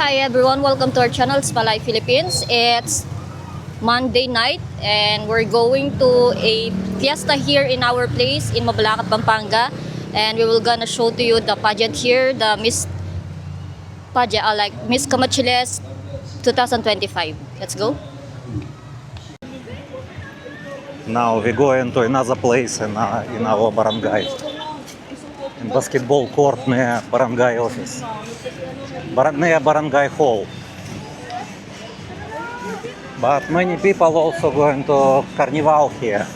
Hi everyone, welcome to our channel, it's Palay Philippines. It's Monday night and we're going to a fiesta here in our place in Mabalacat, Pampanga. And we will gonna show to you the pageant here, the Miss Pageant, like Miss Camachiles 2025. Let's go. Now we're going to another place in our barangay. In basketball court near barangay office. Near barangay hall. But many people also going to carnival here.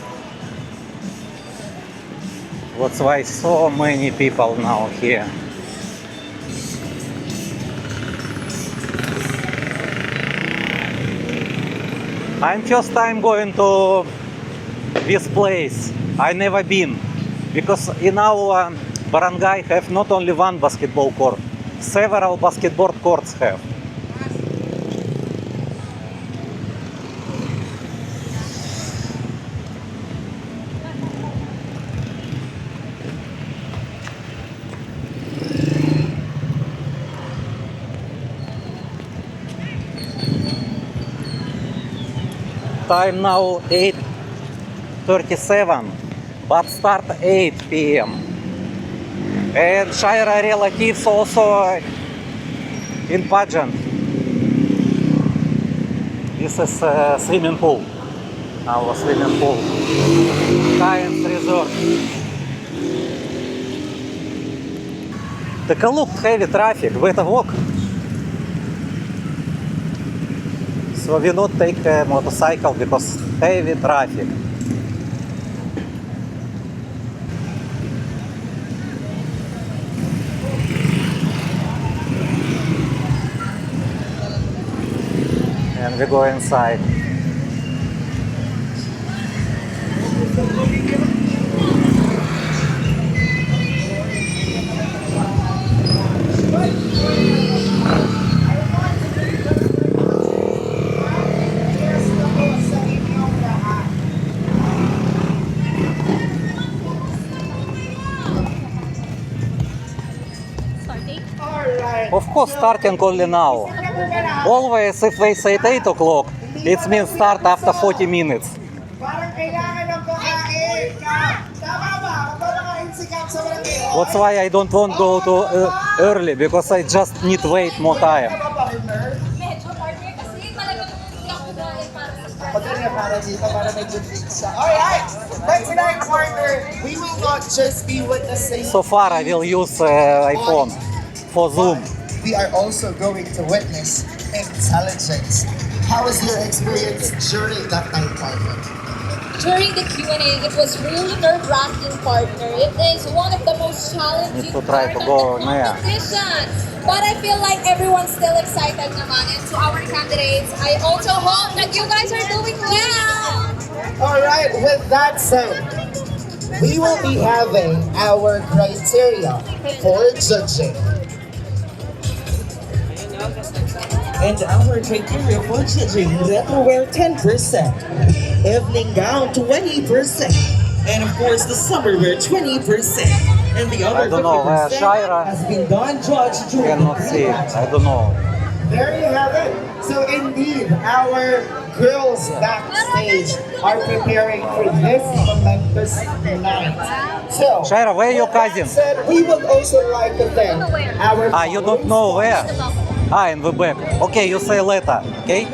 That's why so many people now here. I'm first time going to this place. I never been because in our barangay have not only one basketball court, several basketball courts have. Time now 8:37, but start 8 p.m. And Shaira relatives also in pageant. This is a swimming pool, our swimming pool. Science Resort. Take a look, heavy traffic, better walk. So we not take a motorcycle because heavy traffic. And we go inside. Of course, starting only now. Always, if they say 8 o'clock, it means start after 40 minutes. That's why I don't want to go to early, because I just need to wait more time. Alright, but tonight, partner, we will not just be witnessing. So far, I will use iPhone for Zoom. We are also going to witness intelligence. How was your experience during that night, partner? During the Q&A, it was really nerve-wracking, partner. It is one of the most challenging Need to try part to of go the near. competition. But I feel like everyone's still excited naman. And to our candidates, I also hope that you guys are doing well. Alright, with that said, we will be having our criteria for judging. And our criteria for judging, retroware 10%, evening gown 20%, and of course the summer wear 20%. And the other I don't know where 50% Shaira has been done judged during cannot see it. I don't know. There you have it. So indeed, our girls backstage are preparing for this momentous night. So, Shaira, where your cousin? said, we would also like to thank our You don't know where? In the back. Okay, you say later, okay?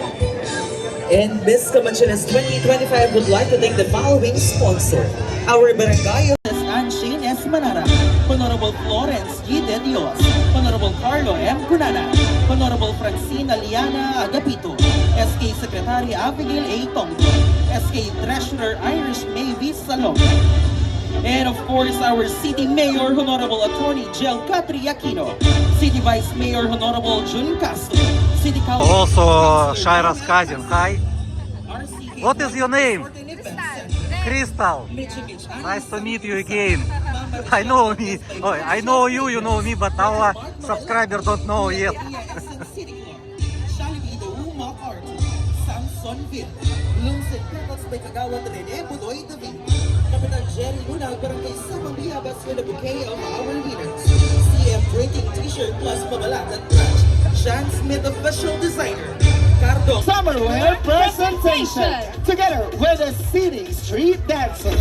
And Miss Camachiles 2025 would like to thank the following sponsor. Our barangay Anshine S. Manara, Honorable Florence G. De Dios, Honorable Carlo M. Cunana, Honorable Francina Liana Agapito, SK Secretary Abigail A. Tongdo, SK Treasurer Irish May V. Salonga, and of course our City Mayor Honorable Attorney Jel Catri Aquino, City Vice Mayor Honorable Jun Castro, City Council. Also, Shaira's cousin. Hi. What is your name? Crystal. Nice to meet you again. I know me. Oh, I know you, you know me, but our subscribers don't know yet. Kapitan Jerry Lunag, Barangay Sabang Biyabas with a bouquet of our winners. CM printing t-shirt plus Mabalacat patch. Jan Smith official designer, Cardo. Summerwear presentation together with the City Street Dancer.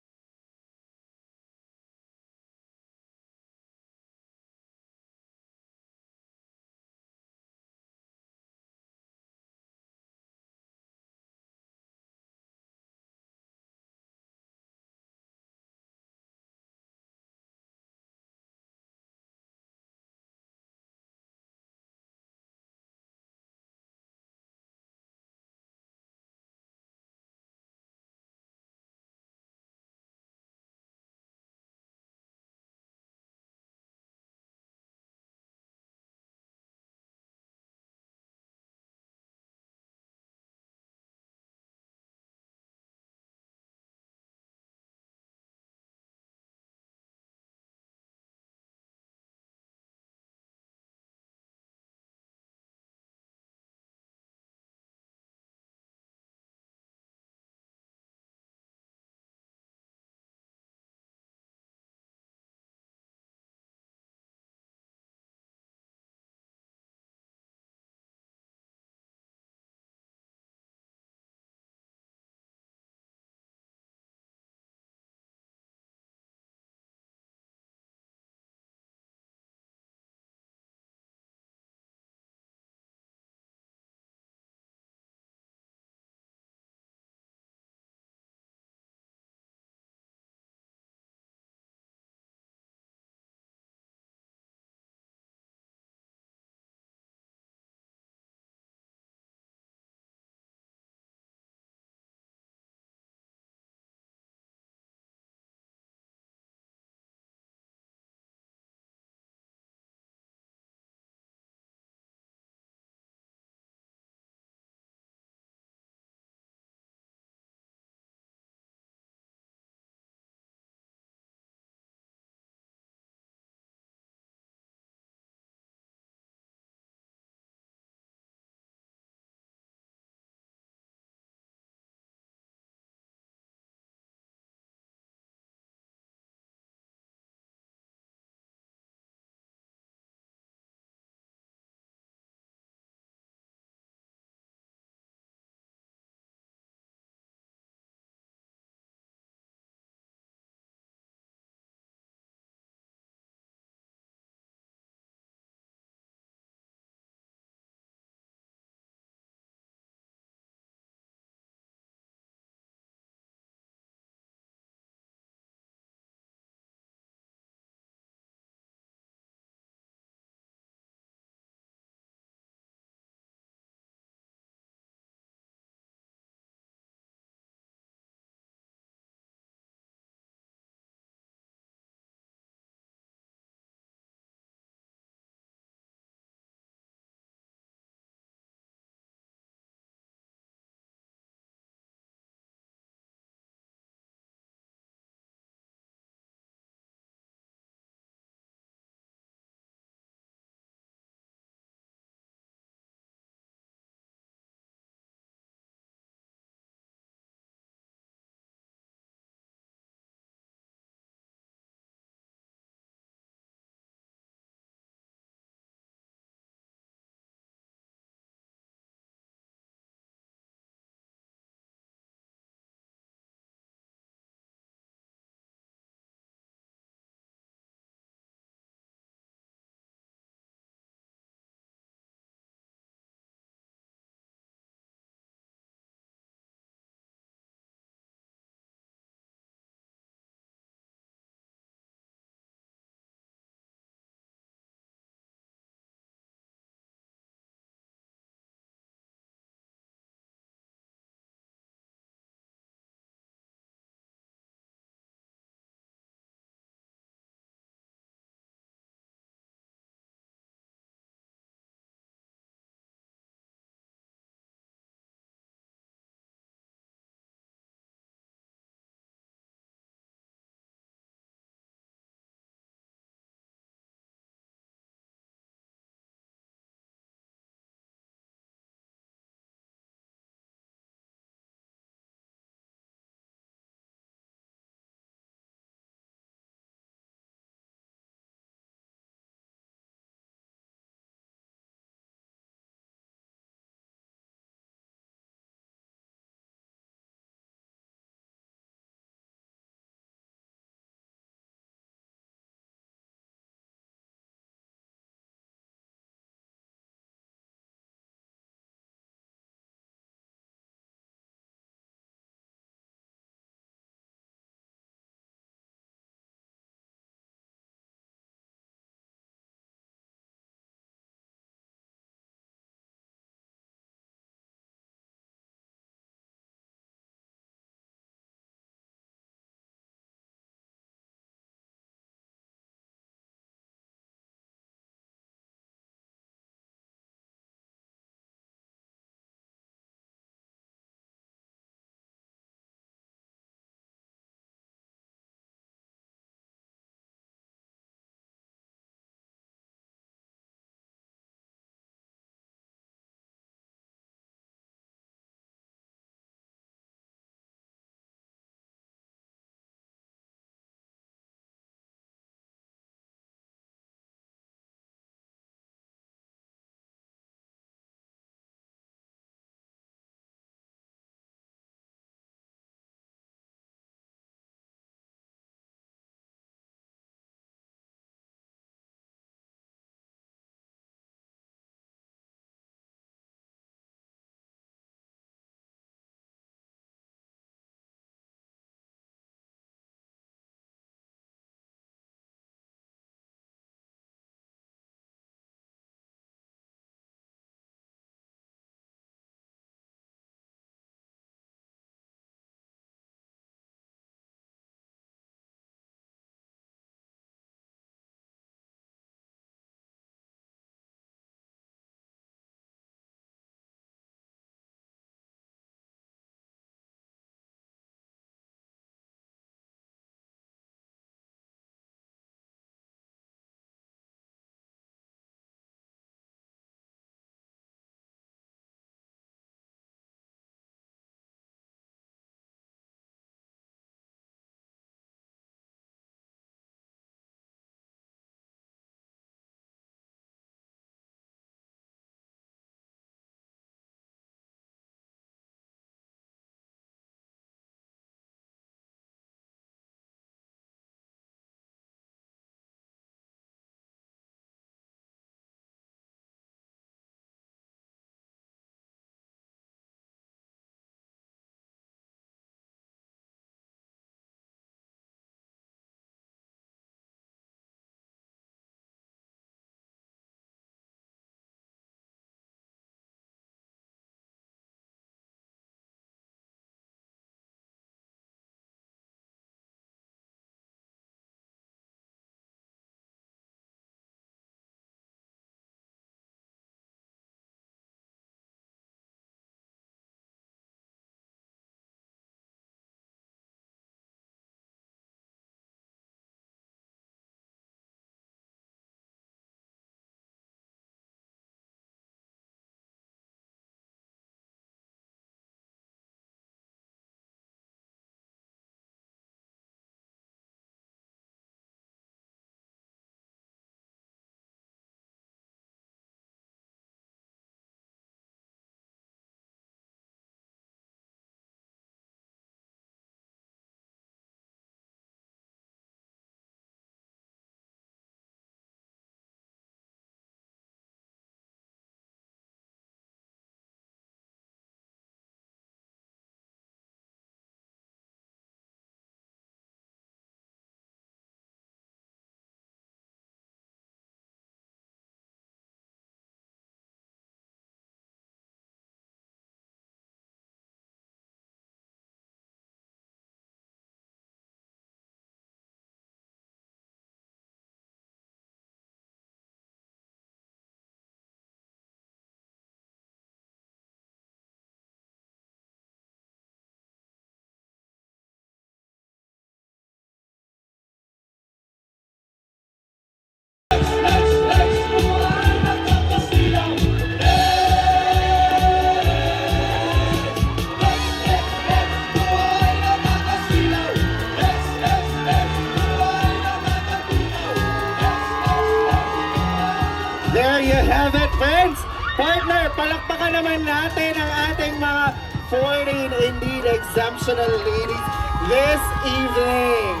There you have it, friends. Partner, palakpakan naman natin ang ating mga 14 indeed exemptional ladies this evening.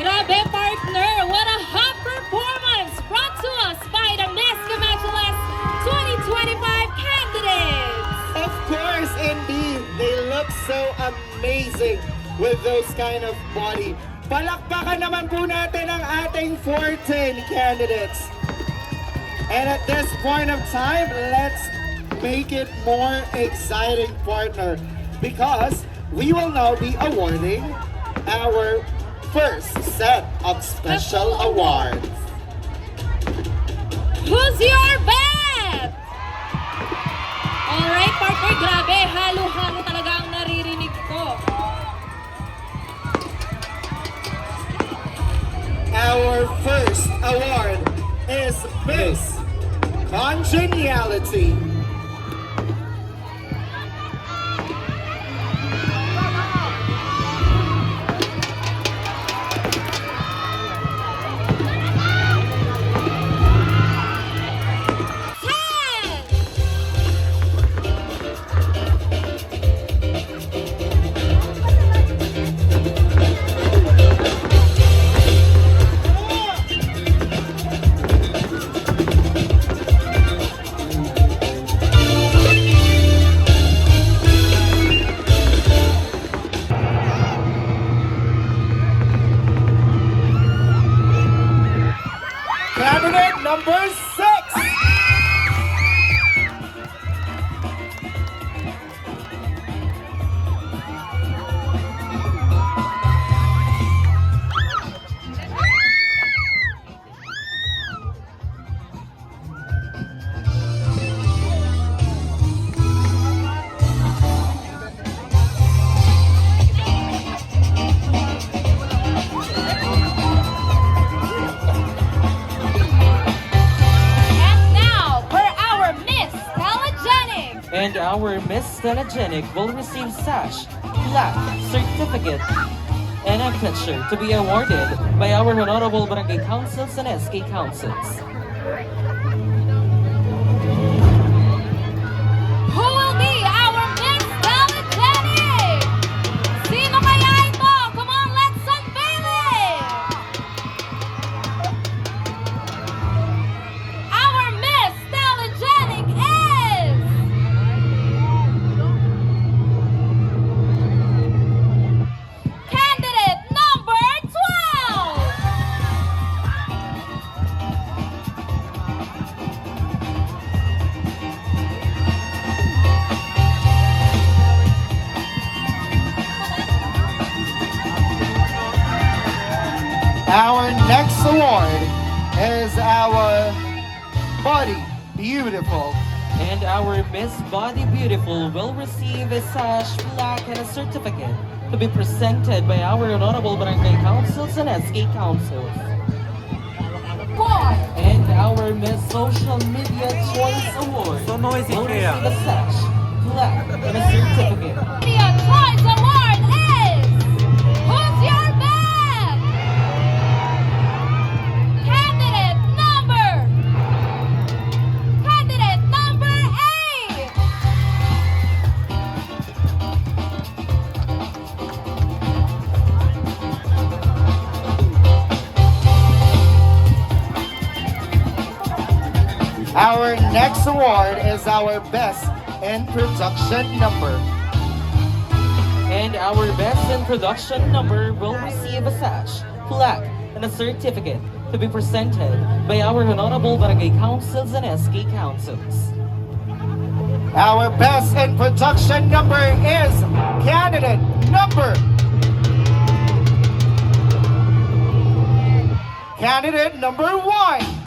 Grabe, partner! What a hot performance brought to us by the Miss Camacholas 2025 candidates! Of course, indeed, they look so amazing with those kind of body. Palakpakan naman po natin ang ating 14 candidates. And at this point of time, let's make it more exciting, partner, because we will now be awarding our first set of special awards. Who's your bet? Alright, partner, grabe. Halo-halo talaga ang naririnig ko. Our first award is Miss Congeniality. Candidate number 6. And now, for our Miss Telegenic. And our Miss Telegenic will receive sash, plaque, certificate, and a picture to be awarded by our honorable barangay councils and SK councils. Who will be our Miss Telegenic? Sino kaya ito? Come on, let's unveil it! Our Miss Telegenic is... Candidate number 12! Our next award is our Body Beautiful. And our Miss Body Beautiful will receive a sash, plaque, and a certificate to be presented by our honorable barangay councils and SK councils. Boy! And our Miss Social Media Choice Award So noisy will here. receive a sash, plaque, and a certificate. Media Choice Award is... Who's your bet? Candidate number 8! Our next award is our Best in Production Number. And our Best in Production number will receive a sash, plaque, and a certificate to be presented by our honorable barangay councils and SK councils. Our Best in Production Number is candidate number... Candidate number 1.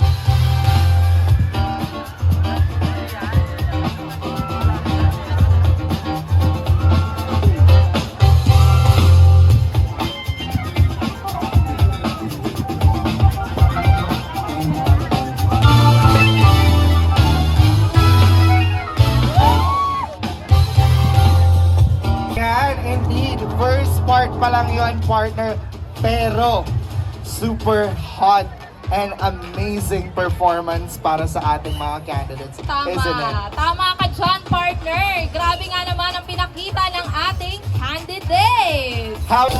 Yan, indeed. First part pa lang yun, partner. Pero, super hot and amazing performance para sa ating mga candidates, isn't it? Tama ka dyan, partner. Grabe nga naman ang pinakita ng ating candidates. How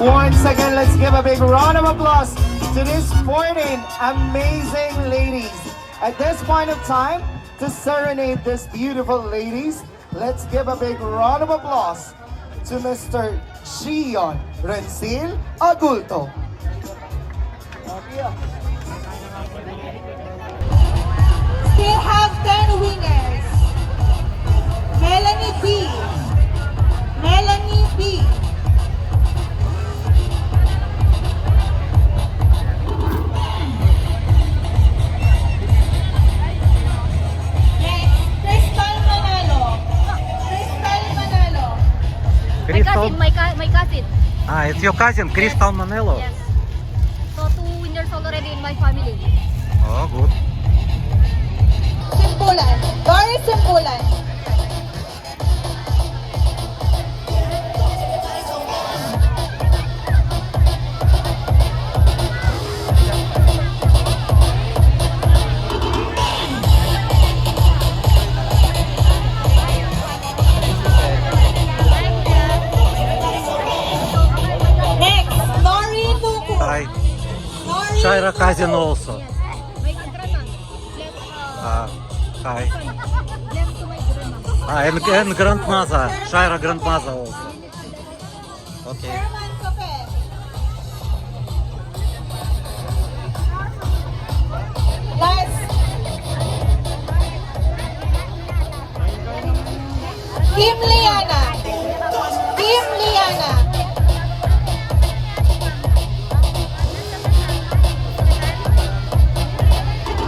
Once again, let's give a big round of applause to these 14 amazing ladies. At this point of time, to serenade these beautiful ladies, let's give a big round of applause to Mr. Gion Rencil Agulto. Still have 10 winners. Melanie B. Melanie B. Next, Crystal Manalo. Crystal Manalo. Crystal? My cousin. Ah, it's your cousin, Crystal Manelo. Yes. So 2 winners already in my family. Oh, good. Simpulan. Doris Simpulan. Next, Nori Nuku. Hi. Nori Shaira Nuku. cousin also. My grandma. Hi. Left to my grandma. And grandmother. Shaira grandmother also. Okay. Herman Cope. Last. Kim Liana. Kim Liana.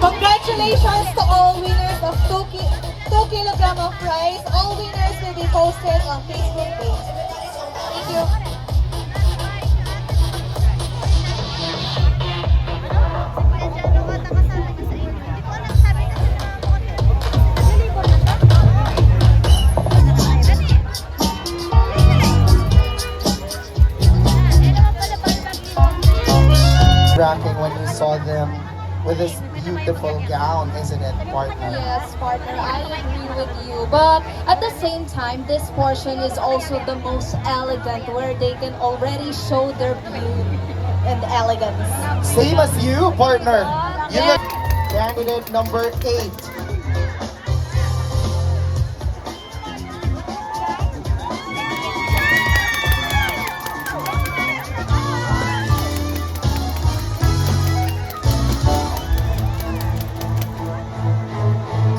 Congratulations to all winners of 2 kilogram of prize. All winners will be posted on Facebook page. Thank you. Rocking when you saw them with this beautiful gown, isn't it, partner? Yes, partner, I agree with you. But at the same time, this portion is also the most elegant, where they can already show their beauty and elegance. Same as you, partner. You look candidate number 8.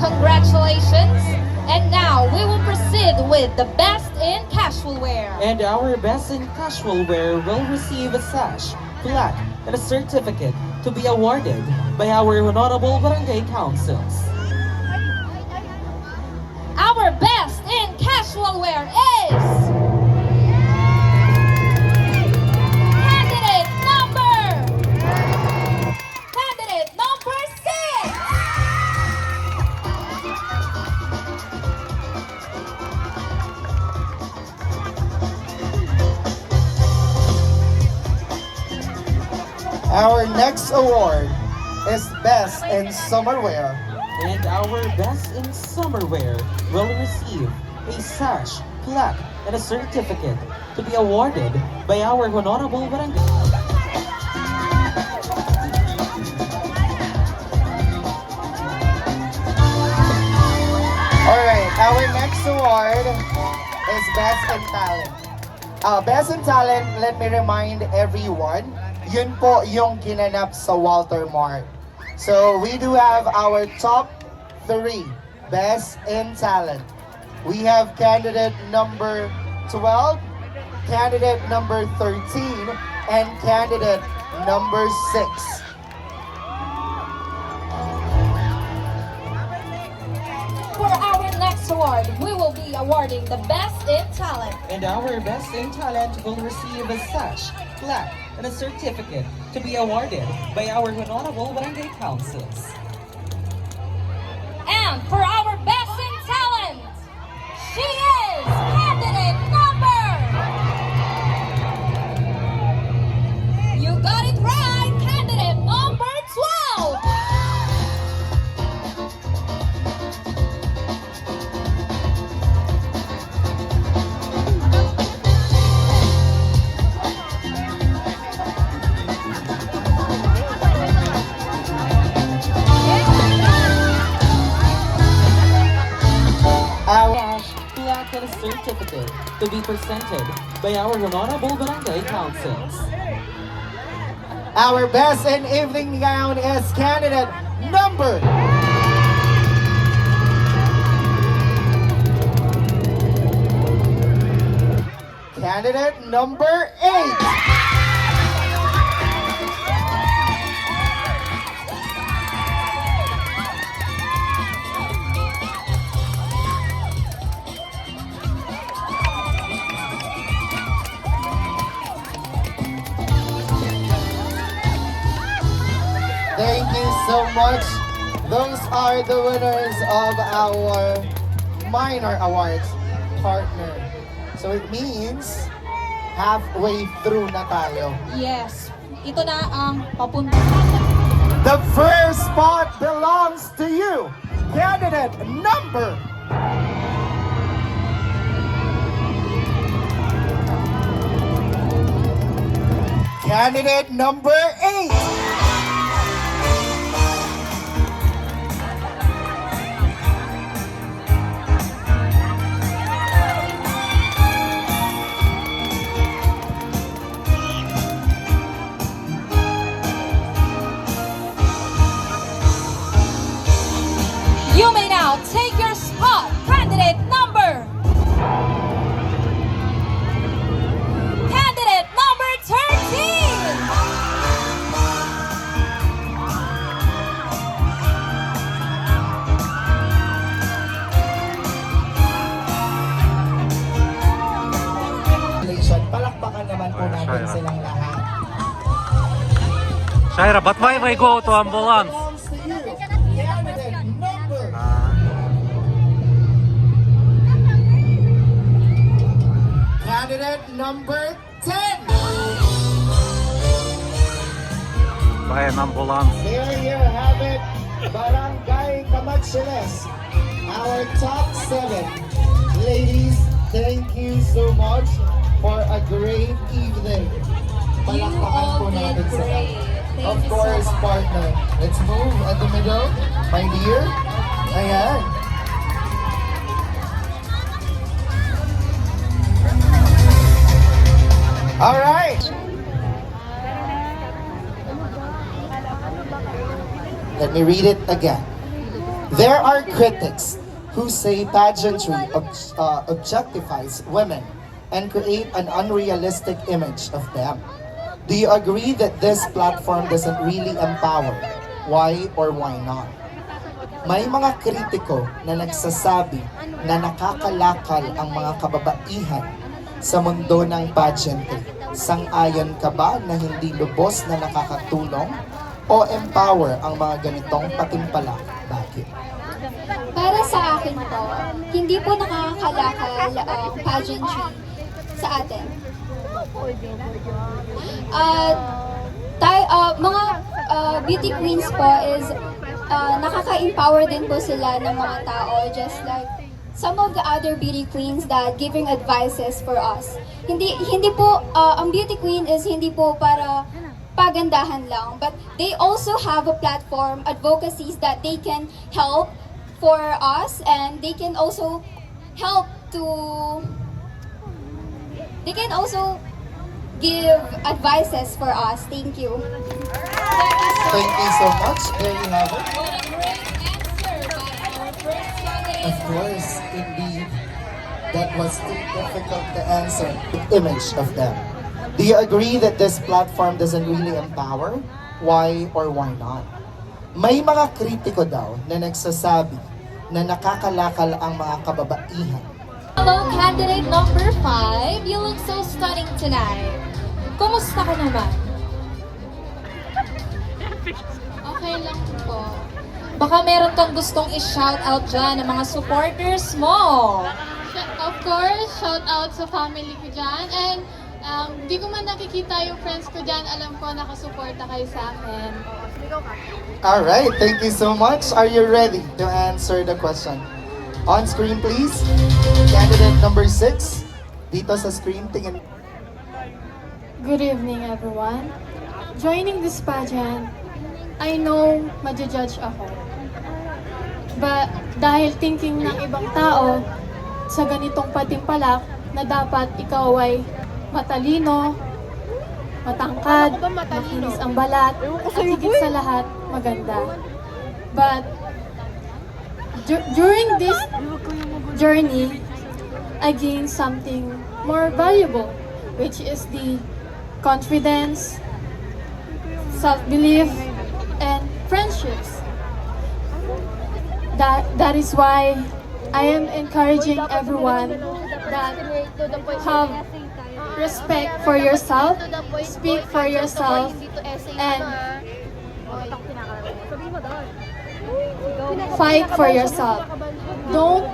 Congratulations! And now we will proceed with the best in casual wear. And our best in casual wear will receive a sash, plaque, and a certificate to be awarded by our honorable barangay councils. Our best in casual wear is candidate number 6. Our next award is Best in Summer Wear. And our best in summer wear will receive a sash, plaque, and a certificate to be awarded by our honorable barangay. Alright, our next award is Best in Talent. Best in Talent, let me remind everyone, yun po yung ginanap sa Walter Mart. So we do have our top 3 Best in Talent. We have candidate number 12, candidate number 13, and candidate number 6. For our next award, we will be awarding the Best in Talent. And our Best in Talent will receive a sash, plaque, and a certificate to be awarded by our honorable barangay councils. And for our Best in Talent, she is candidate number. You got it right, candidate number 12. Cash, plaque, and a certificate to be presented by our honorable barangay councils. Our best in evening gown is candidate number. Candidate number 8. Thank you so much. Those are the winners of our minor awards partner. So it means halfway through na tayo. Yes, ito na ang papunta. The first spot belongs to you. Candidate number. Candidate number 8. You may now take your spot, candidate number. Candidate number 13. Palakpakan naman po natin Shaira. silang lahat. Shaira, but why we go to ambulance? Belongs to you. Candidate number. Candidate number 10. Buy an ambulance. There you have it. Barangay Camachones. Our top 7. Ladies, thank you so much for a great evening. You Palakpakan po all natin did sila. great. Thank Of you so course, much. partner. Let's move at the middle. My dear. Ayan. All right. Let me read it again. There are critics who say pageantry objectifies women and create an unrealistic image of them. Do you agree that this platform doesn't really empower? Why or why not? May mga kritiko na nagsasabi na nakakalakal ang mga kababaihan sa mundo ng pageantry. Sang-ayon ka ba na hindi lubos na nakakatulong o empower ang mga ganitong patimpalak? Bakit? Para sa akin po, hindi po nakakalakal pageantry sa atin. Mga beauty queens po is nakaka-empower din po sila ng mga tao, just like some of the other beauty queens that giving advices for us. Hindi po, ang beauty queen is hindi po para pagandahan lang, but they also have a platform, advocacies that they can help for us, and they can also help to they can also give advices for us. Thank you. Thank you so much. There you have it. What a great answer by our first candidate. Of course, indeed. That was too difficult to answer. Image of them. Do you agree that this platform doesn't really empower? Why or why not? May mga kritiko daw na nagsasabi na nakakalakal ang mga kababaihan. Hello, candidate number 5. You look so stunning tonight. Kumusta ka naman? Okay lang po. Baka meron kang gustong i-shout out dyan ng mga supporters mo. Of course, shout out sa family ko dyan. And di ko man nakikita yung friends ko dyan, alam ko nakasuporta kayo sa akin. Alright, thank you so much. Are you ready to answer the question? On screen, please. Candidate number 6. Dito sa screen, tingin. Good evening, everyone. Joining this pageant, I know madjudge ako. But dahil thinking ng ibang tao sa ganitong patimpalak na dapat ikaw ay matalino, matangkad, makinis ang balat, at higit sa lahat, maganda. But during this journey, I gained something more valuable, which is the confidence, self-belief, and friendships. That is why I am encouraging everyone that have respect for yourself, speak for yourself, and fight for yourself. Don't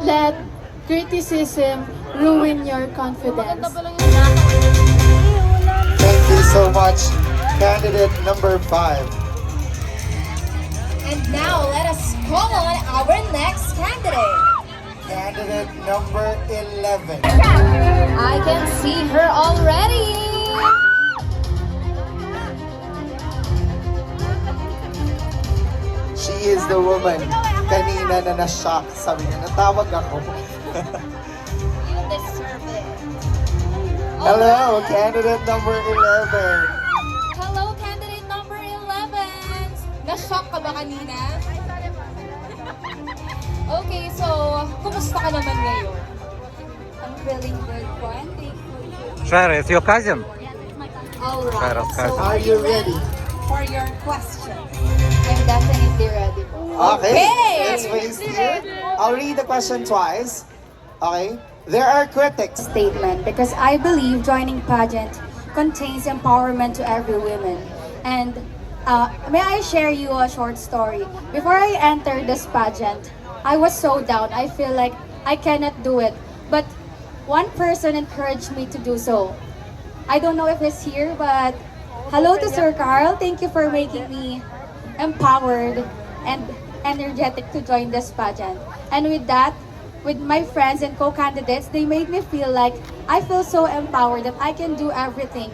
let criticism ruin your confidence. Thank you so much. Candidate number 5. And now, let us call on our next candidate. Candidate number 11. I can see her already. She is the woman. Kanina na na-shock. Sabi niya, natawag ako. You deserve it. Hello, candidate number 11. Hello, candidate number 11. Na-shock ka ba kanina? Okay, so, kumusta ka naman ngayon? I'm feeling good po. And thankful. Shara, it's your cousin? Alright. Shara's cousin. Are you ready? For your question. I'm definitely ready po. Okay. Okay. Let's face here. I'll read the question twice. Okay. There are critics. Statement because I believe joining pageant contains empowerment to every woman. And may I share you a short story? Before I entered this pageant, I was so down. I feel like I cannot do it. But one person encouraged me to do so. I don't know if he's here, but hello to Sir Carl. Thank you for making me empowered and energetic to join this pageant. And with that, with my friends and co-candidates, they made me feel like I feel so empowered that I can do everything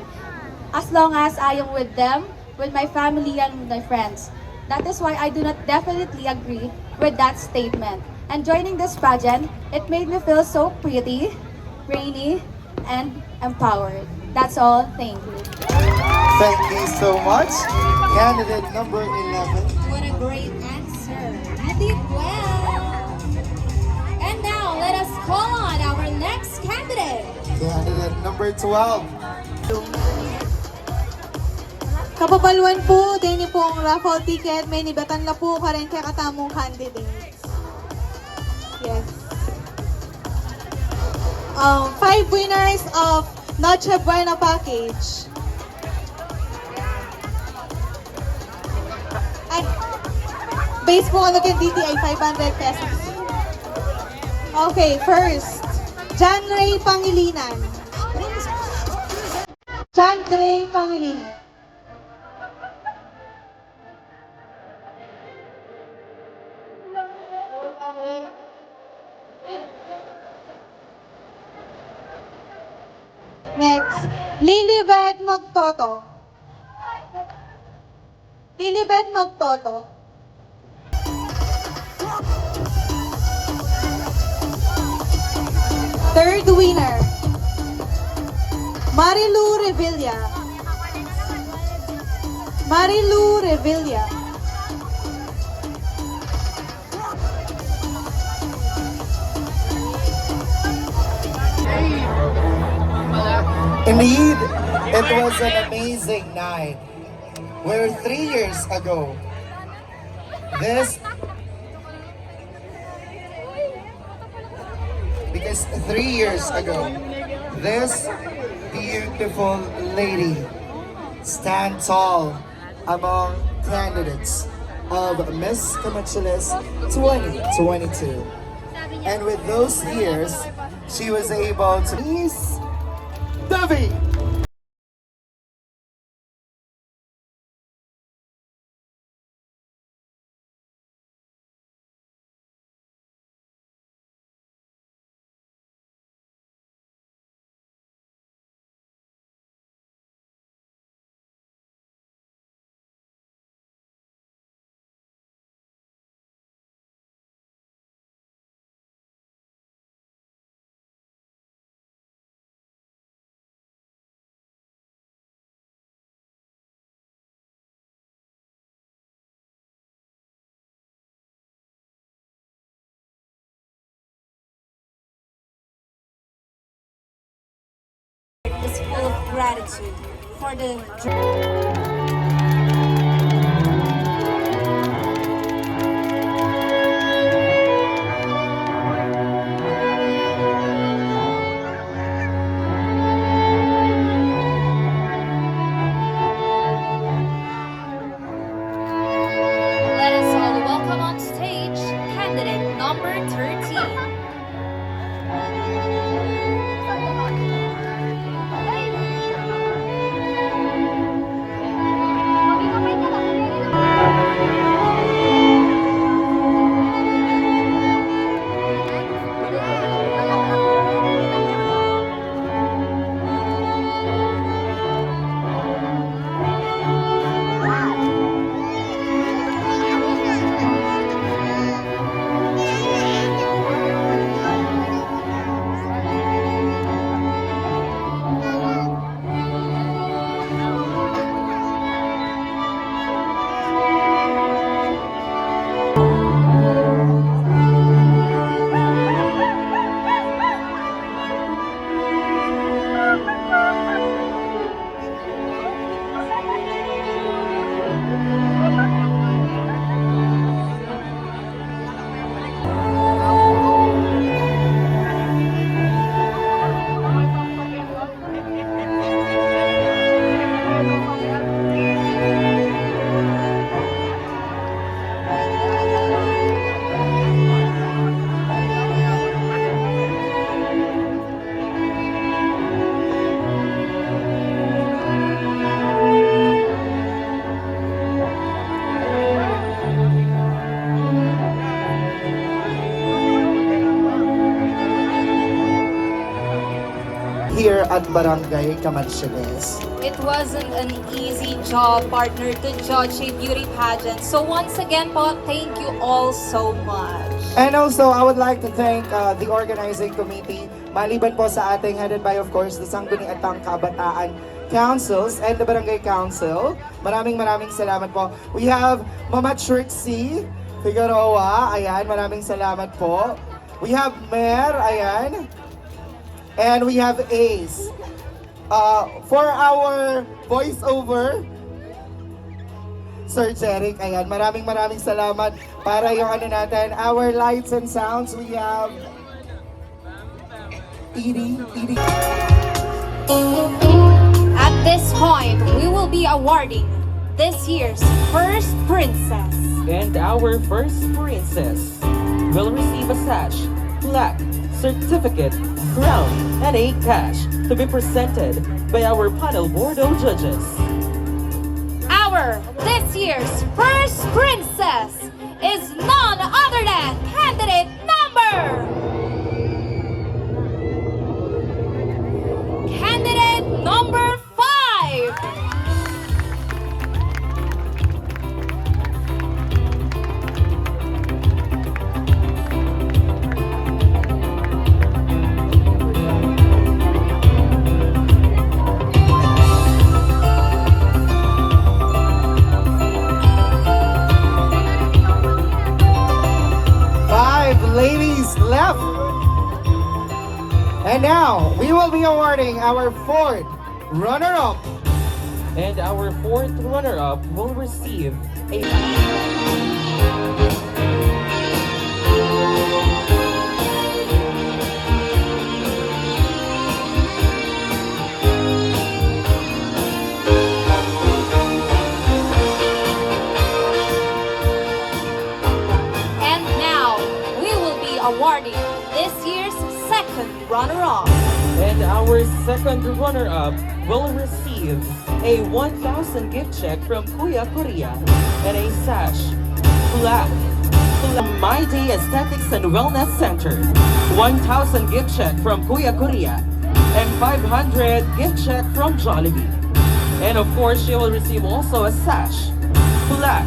as long as I am with them, with my family and with my friends. That is why I do not definitely agree with that statement. And joining this pageant, it made me feel so pretty, rainy, and empowered. That's all. Thank you. Thank you so much. Candidate number 11. What a great answer. You did well. And now, let us call on our next candidate. Candidate number 12. Kapabaluan po, din po ang raffle ticket. May nibatan na po ka rin kaya katamong candidate. Yes. 5 winners of Noche Buena package. Ay, base po ano kay DTI 500 pesos. Okay, first, John Ray Pangilinan. John Ray Pangilinan. Next, Lilibet Magtoto. Lilibet Magtoto. Third winner, Marilu Revilla. Marilu Revilla. Indeed, it was an amazing night. Where 3 years ago, because 3 years ago, this beautiful lady stand tall among candidates of Miss Camachiles 2022. And with those years, she was able to Miss Devi. Is full of gratitude for the Let us all welcome on stage candidate number 13. Here at Barangay Camachiles. It wasn't an easy job, partner, to judge a beauty pageant. So once again po, thank you all so much. And also, I would like to thank the organizing committee, maliban po sa ating headed by, of course, the Sangguniang Kabataan Councils and the Barangay Council. Maraming salamat po. We have Mama Trixie Figueroa, ayan, maraming salamat po. We have Mer, ayan. And we have Ace. For our voiceover, Sir Jeric, ayan, maraming salamat para yung ano natin, our lights and sounds, we have Edie. At this point, we will be awarding this year's first princess. And our first princess will receive a sash, plaque, certificate, crown, and a cash to be presented by our panel board of judges. This year's first princess is none other than candidate number 5. And now, we will be awarding our fourth runner-up. And our fourth runner-up will receive a... And now, we will be awarding this year's second runner-up. And our second runner-up will receive a 1,000 gift check from Kuya Korea and a sash, flag, My Day Aesthetics and Wellness Center, 1,000 gift check from Kuya Korea, and 500 gift check from Jollibee. And of course, she will receive also a sash, flag,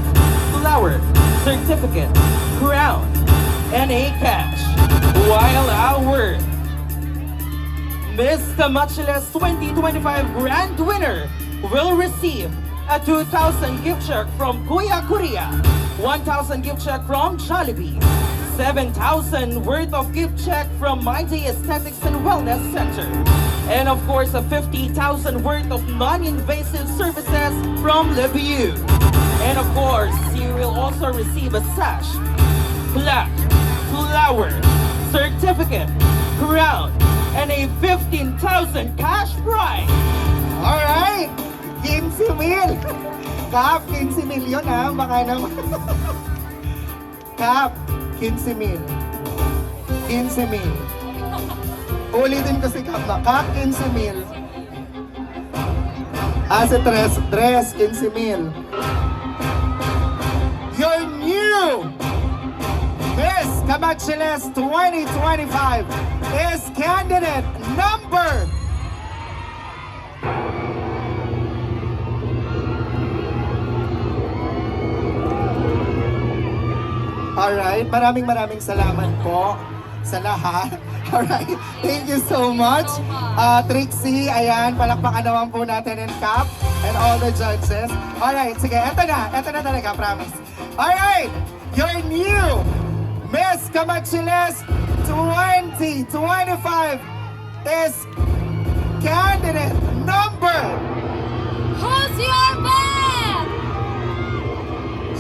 flower, certificate, crown, and a cash. While our Miss Camachiles 2025 Grand Winner will receive a 2,000 gift check from Kuya Korea, 1,000 gift check from Jollibee, 7,000 worth of gift check from My Day Aesthetics and Wellness Center, and of course a 50,000 worth of non-invasive services from LeView. And of course, you will also receive a sash, plaque, flower, certificate, crown, and a 15,000 cash prize. Alright! 15,000! Kap, 15,000 yun ha, baka naman. Kap, 15,000. 15,000. Ulitin ko si Kap na, Kap, 15,000. Si Tres, 15,000. Your new Miss Camachiles 2025 is candidate number... Alright, maraming salamat po sa lahat. Alright, thank you so much. Trixie, ayan, palakpakan naman po natin and Cap and all the judges. Alright, sige, eto na talaga, promise. Alright, your new Miss Camachiles 2025 is candidate number... Who's your man?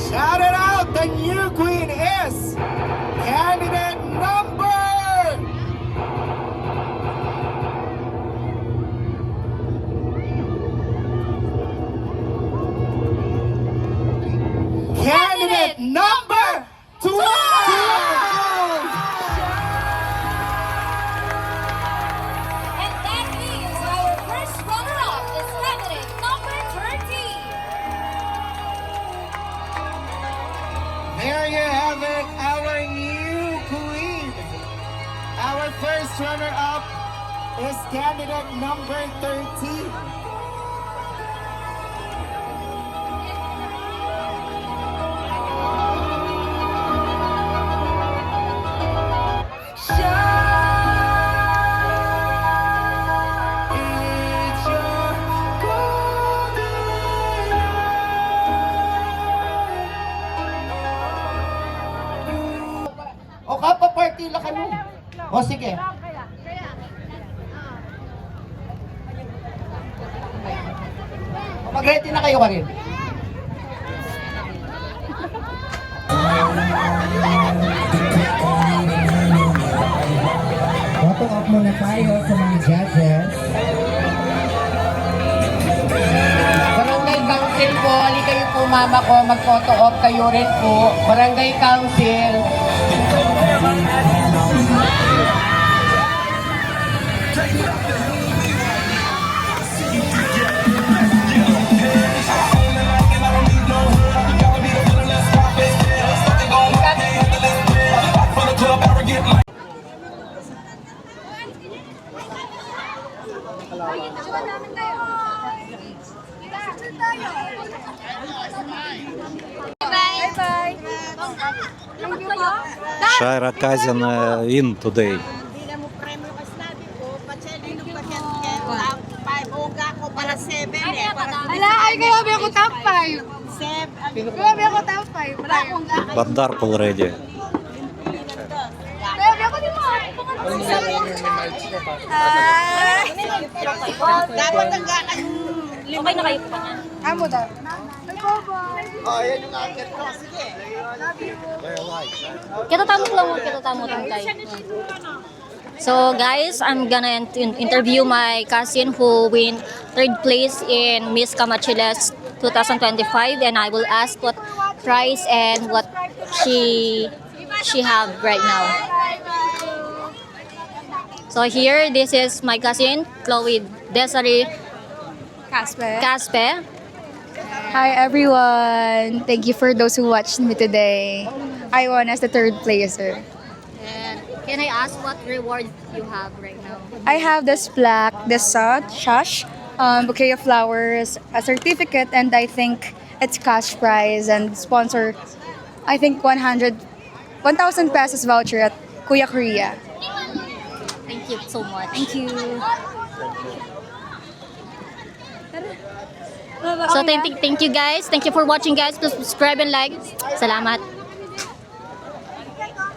Shout it out! The new queen is candidate number... Candidate number 12! And that means our first runner-up is candidate number 13. There you have it, our new queen. Our first runner-up is candidate number 13. O kapaparty lang kami. O sige. Mag-ready na kayo ka rin. Photo op muna tayo sa mga judges. Barangay Council po, ali kayo po mama ko, mag-photo op kayo rin po. Barangay Council. Shaira Kazin win today. Wala, ay grabe ako top 5. Grabe ako top 5. Wala akong gakay. But dark already. Grabe ako di mo. Dapat ang okay na kayo pa niyan. Amo daw. Kitatamot lang mo, kitatamot lang tayo. So guys, I'm gonna interview my cousin who win 3rd place in Miss Camachiles 2025, and I will ask what prize and what she have right now. So here, this is my cousin Chloe Desiree Caspe. Hi everyone! Thank you for those who watched me today. I won as the 3rd placer. And can I ask what reward you have right now? I have this plaque, this sash, bouquet of flowers, a certificate, and I think it's cash prize and sponsor, I think 1,000 pesos voucher at Kuya Korea. Thank you so much. Thank you. So thank you guys. Thank you for watching guys. Please subscribe and like. Salamat.